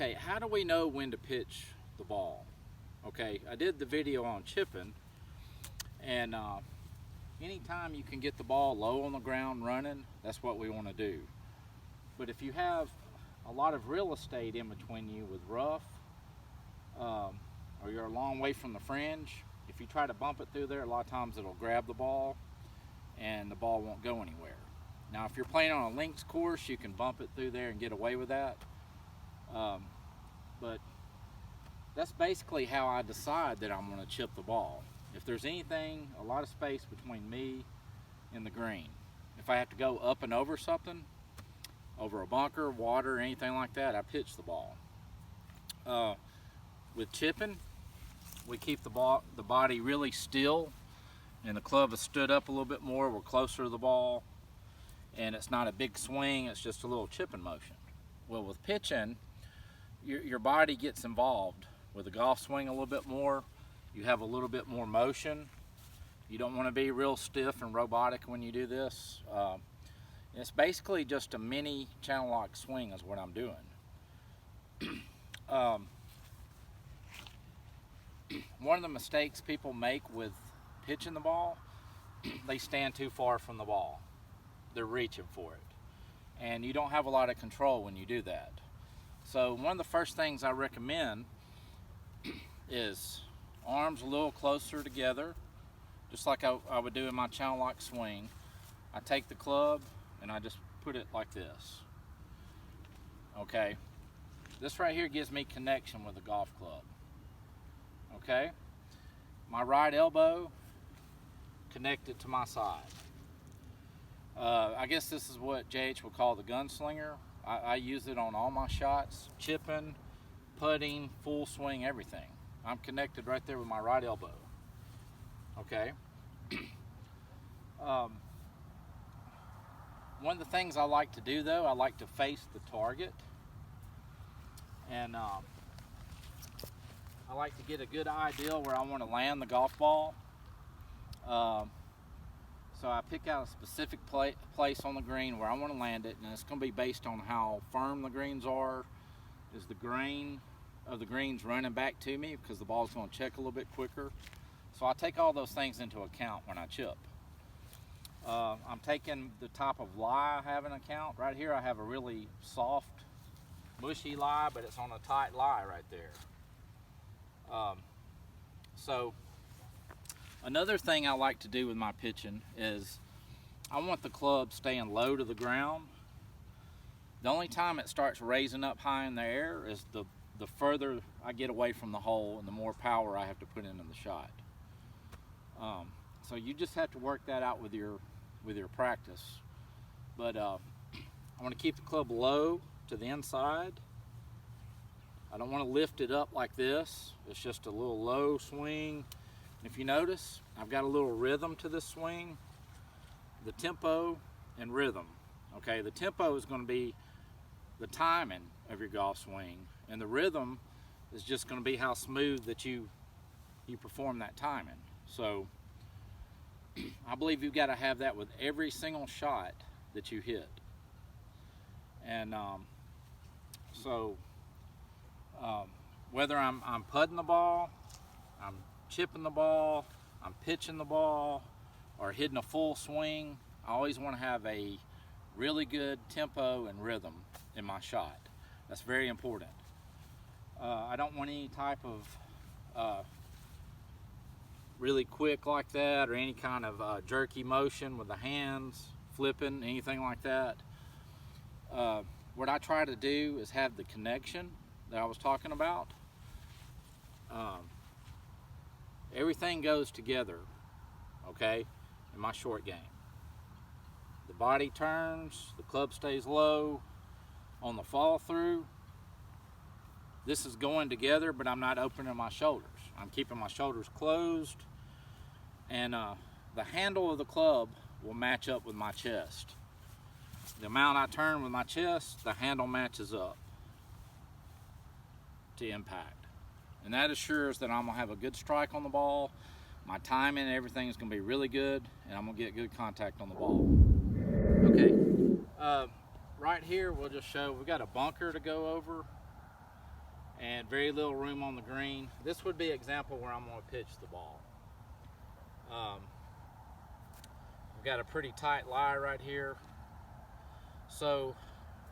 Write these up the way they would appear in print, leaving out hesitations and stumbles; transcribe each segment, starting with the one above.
Okay, how do we know when to pitch the ball? Okay, I did the video on chipping, and anytime you can get the ball low on the ground running, that's what we want to do. But if you have a lot of real estate in between you with rough, or you're a long way from the fringe, if you try to bump it through there, a lot of times it'll grab the ball and the ball won't go anywhere. Now if you're playing on a links course, you can bump it through there and get away with that. But that's basically how I decide that I'm going to chip the ball. If there's anything, a lot of space between me and the green, if I have to go up and over something, over a bunker, water, anything like that, I pitch the ball. With chipping, we keep the body really still, and the club is stood up a little bit more. We're closer to the ball, and it's not a big swing, it's just a little chipping motion. Well, with pitching, your body gets involved with the golf swing a little bit more. You have a little bit more motion. You don't want to be real stiff and robotic when you do this. It's basically just a mini channel lock swing is what I'm doing. One of the mistakes people make with pitching the ball, they stand too far from the ball. They're reaching for it. And you don't have a lot of control when you do that. So one of the first things I recommend is arms a little closer together, just like I would do in my channel lock swing. I take the club and I just put it like this. Okay, this right here gives me connection with the golf club. Okay, my right elbow connected to my side. I guess this is what JH would call the gunslinger. I use it on all my shots, chipping, putting, full swing, everything. I'm connected right there with my right elbow. Okay. One of the things I like to do though, I like to face the target. And I like to get a good idea where I want to land the golf ball. So I pick out a specific place on the green where I want to land it, and it's going to be based on how firm the greens are. Is the grain of the greens running back to me, because the ball's going to check a little bit quicker. So I take all those things into account when I chip. I'm taking the type of lie I have in account. Right here I have a really soft, mushy lie, but it's on a tight lie right there. So another thing I like to do with my pitching is I want the club staying low to the ground. The only time it starts raising up high in the air is the further I get away from the hole and the more power I have to put into the shot. So you just have to work that out with your practice. But I want to keep the club low to the inside. I don't want to lift it up like this. It's just a little low swing. If you notice, I've got a little rhythm to this swing. The tempo and rhythm. Okay, the tempo is going to be the timing of your golf swing, and the rhythm is just going to be how smooth that you perform that timing. So I believe you've got to have that with every single shot that you hit. And whether I'm putting the ball, I'm chipping the ball, I'm pitching the ball, or hitting a full swing, I always want to have a really good tempo and rhythm in my shot. That's very important. I don't want any type of really quick like that, or any kind of jerky motion with the hands, flipping, anything like that. What I try to do is have the connection that I was talking about. Everything goes together, okay, in my short game. The body turns, the club stays low. On the follow through, this is going together, but I'm not opening my shoulders. I'm keeping my shoulders closed, and the handle of the club will match up with my chest. The amount I turn with my chest, the handle matches up to impact. And that assures that I'm going to have a good strike on the ball. My timing and everything is going to be really good, and I'm going to get good contact on the ball. Okay, right here we'll just show we've got a bunker to go over. and very little room on the green. This would be an example where I'm going to pitch the ball. We've got a pretty tight lie right here. So,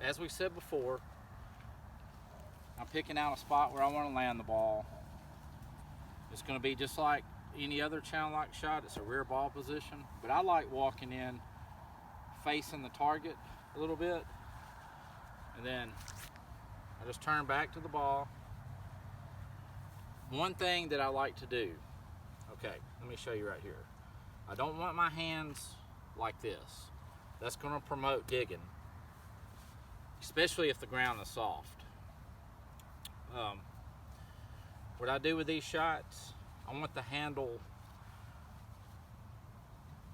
as we said before, I'm picking out a spot where I want to land the ball. It's going to be just like any other channel lock shot. It's a rear ball position, but I like walking in facing the target a little bit, and then I just turn back to the ball. One thing that I like to do, okay, let me show you right here. I don't want my hands like this. That's going to promote digging, especially if the ground is soft. What I do with these shots, I want the handle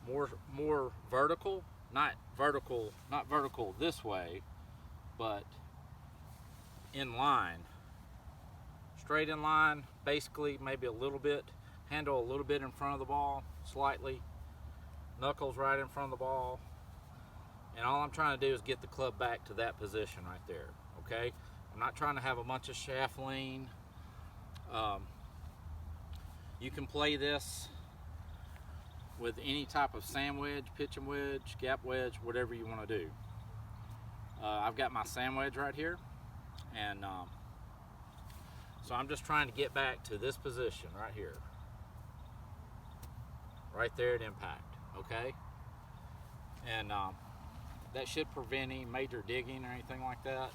more vertical, not vertical this way, but in line, straight in line, basically maybe a little bit, handle a little bit in front of the ball, slightly, knuckles right in front of the ball, and all I'm trying to do is get the club back to that position right there, okay? I'm not trying to have a bunch of shaft lean. You can play this with any type of sand wedge, pitching wedge, gap wedge, whatever you want to do. I've got my sand wedge right here, and so I'm just trying to get back to this position right here, right there at impact, okay? And that should prevent any major digging or anything like that.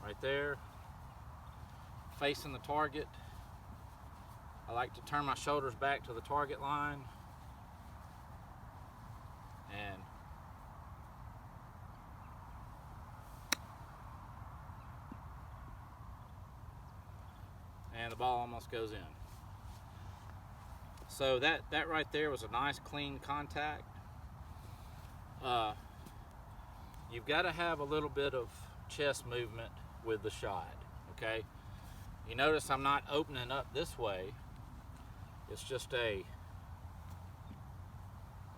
Right there, facing the target. I like to turn my shoulders back to the target line, and the ball almost goes in. So that right there was a nice clean contact. You've got to have a little bit of chest movement with the shot, okay? You notice I'm not opening up this way. It's just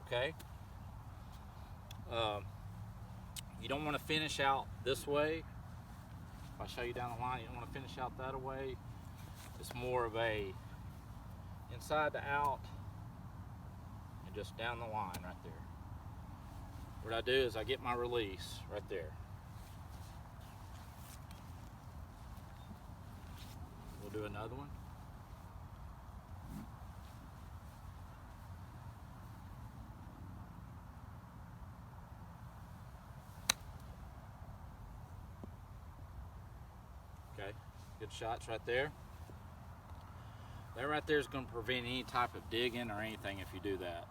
okay? You don't want to finish out this way. If I show you down the line, you don't want to finish out that way. It's more of a inside to out and just down the line right there. What I do is I get my release right there. We'll do another one. Okay, good shots right there. That right there is going to prevent any type of digging or anything if you do that.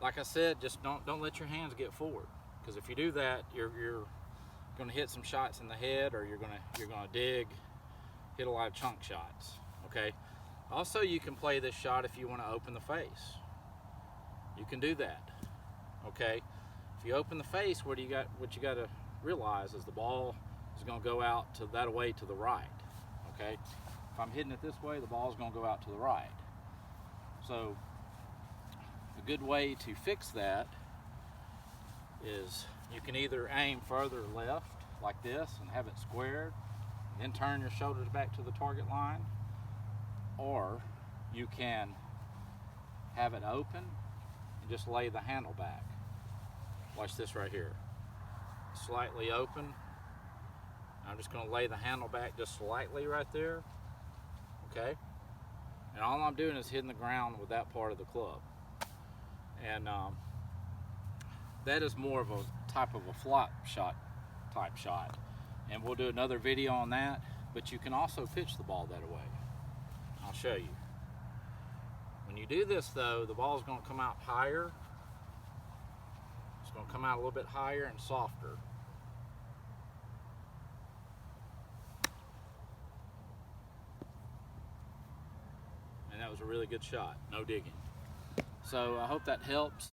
Like I said, just don't let your hands get forward, because if you do that, you're going to hit some shots in the head, or you're going to dig, hit a lot of chunk shots. Okay. Also, you can play this shot if you want to open the face. You can do that. Okay. If you open the face, what you got to realize is the ball is going to go out to that way to the right. Okay. If I'm hitting it this way, the ball is going to go out to the right. So a good way to fix that is you can either aim further left like this and have it squared, and then turn your shoulders back to the target line, or you can have it open and just lay the handle back. Watch this right here. Slightly open. I'm just going to lay the handle back just slightly right there. Okay? And all I'm doing is hitting the ground with that part of the club. And that is more of a type of a flop shot type shot. And we'll do another video on that. But you can also pitch the ball that way. I'll show you. When you do this though, the ball is going to come out higher. It's going to come out a little bit higher and softer. And that was a really good shot. No digging. So I hope that helps.